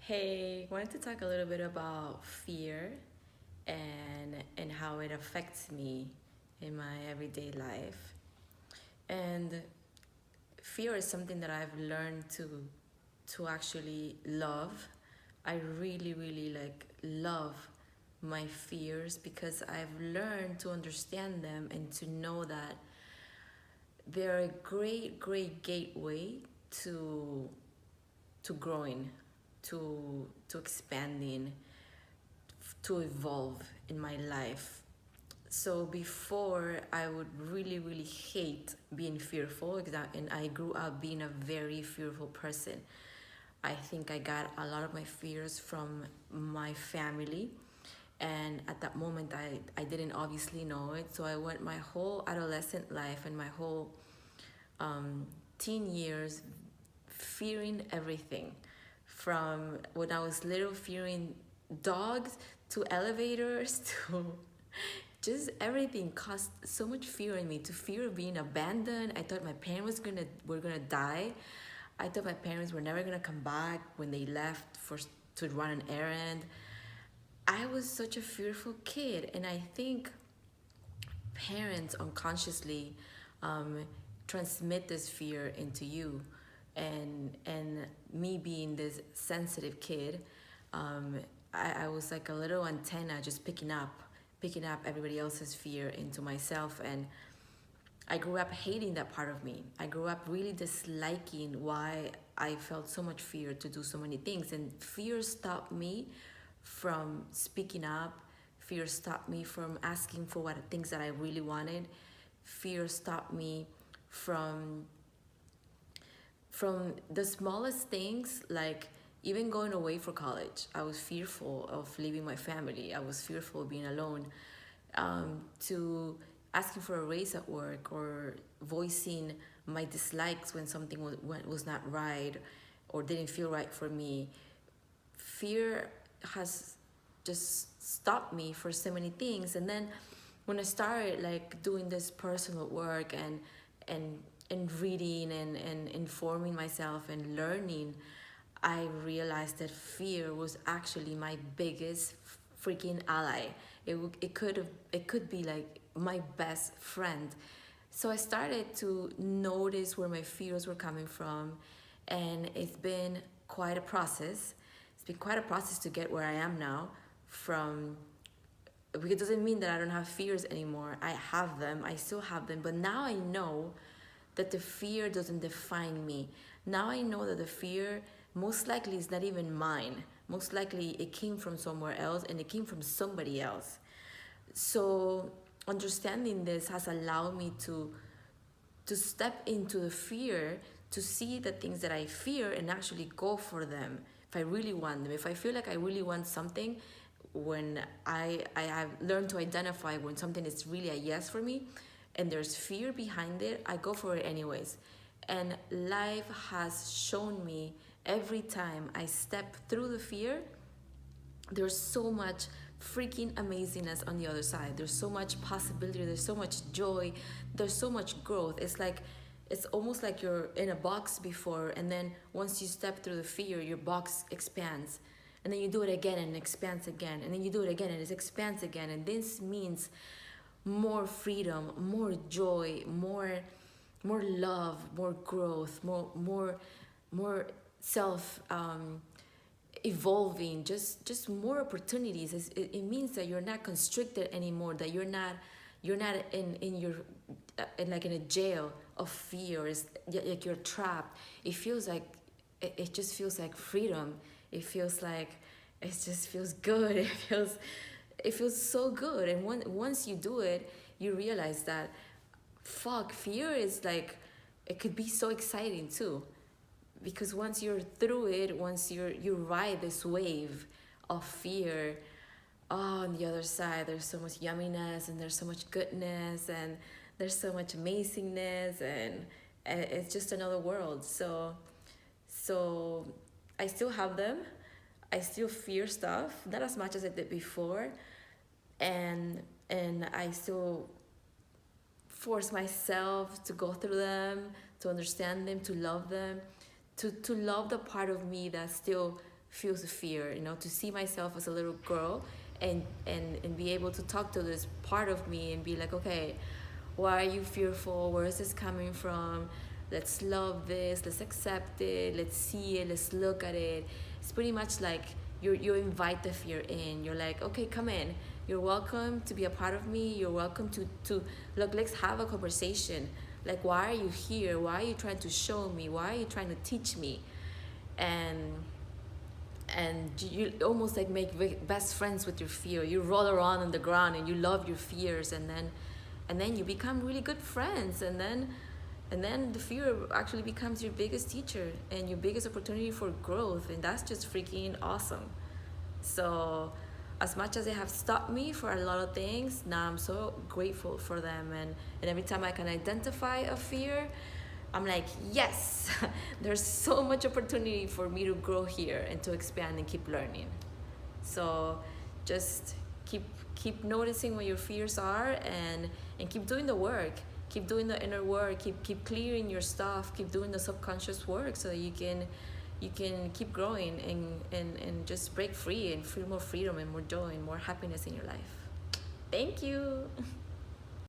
Hey, wanted to talk a little bit about fear and how it affects me in my everyday life. And fear is something that I've learned to actually love. I really love my fears because I've learned to understand them and to know that they're a great gateway to to growing, to expanding, to evolve in my life. So before, I would really hate being fearful, and I grew up being a very fearful person. I think I got a lot of my fears from my family, and at that moment I didn't obviously know it. So I went my whole adolescent life and my whole teen years fearing everything, from when I was little fearing dogs to elevators to just everything caused so much fear in me. To fear of being abandoned. I thought my parents were gonna die. I thought my parents were never gonna come back when they left to run an errand. I was such a fearful kid, and I think parents unconsciously um, transmit this fear into you, and me being this sensitive kid, um, I was like a little antenna just picking up everybody else's fear into myself. And I grew up hating that part of me. I grew up really disliking why I felt so much fear to do so many things. And fear stopped me from speaking up. Fear stopped me from asking for what things that I really wanted. Fear stopped me from from the smallest things, like even going away for college. I was fearful of leaving my family. I was fearful of being alone. To asking for a raise at work, or voicing my dislikes when something was not right or didn't feel right for me. Fear has just stopped me for so many things. And then when I started like doing this personal work and and reading and informing myself and learning, I realized that fear was actually my biggest freaking ally. It could be like my best friend. So I started to notice where my fears were coming from, and it's been quite a process. It's been quite a process to get where I am now. From It doesn't mean that I don't have fears anymore. I have them. I still have them, but now I know that the fear doesn't define me. Now I know that the fear most likely is not even mine. Most likely it came from somewhere else, and it came from somebody else. So understanding this has allowed me to step into the fear, to see the things that I fear and actually go for them if I really want them. If I feel like I really want something, when I have learned to identify when something is really a yes for me and there's fear behind it, I go for it anyways. And life has shown me every time I step through the fear, there's so much freaking amazingness on the other side. There's so much possibility, there's so much joy, there's so much growth. It's almost like you're in a box before, and then once you step through the fear, your box expands. And then you do it again and it expands again. And then you do it again and it expands again. And this means more freedom, more joy, more love, more growth, more self evolving, just more opportunities. It means that you're not constricted anymore, that you're not in your in a jail of fear. It's like you're trapped. It feels like it just feels like freedom. It feels like it just feels good. It feels so good. And once you do it, you realize that fuck, fear is like, it could be so exciting too, because once you're through it, once you ride this wave of fear, oh, on the other side there's so much yumminess, and there's so much goodness, and there's so much amazingness, and it's just another world. So I still have them. I still fear stuff, not as much as I did before, and I still force myself to go through them, to understand them, to love them, to love the part of me that still feels the fear, you know, to see myself as a little girl and be able to talk to this part of me and be like, okay, why are you fearful? Where is this coming from? Let's love this, let's accept it, let's see it, let's look at it. It's pretty much like you invite the fear in. You're like, okay, come in. You're welcome to be a part of me. You're welcome to look, let's have a conversation. Like, why are you here? Why are you trying to show me? Why are you trying to teach me? And you almost like make best friends with your fear. You roll around on the ground and you love your fears, and then you become really good friends, and then the fear actually becomes your biggest teacher and your biggest opportunity for growth, and that's just freaking awesome. So as much as they have stopped me for a lot of things, now I'm so grateful for them, and every time I can identify a fear, I'm like, yes, there's so much opportunity for me to grow here and to expand and keep learning. So just keep noticing what your fears are, and keep doing the work. Keep doing the inner work. Keep clearing your stuff. Keep doing the subconscious work so that you can keep growing and just break free and feel more freedom and more joy and more happiness in your life. Thank you.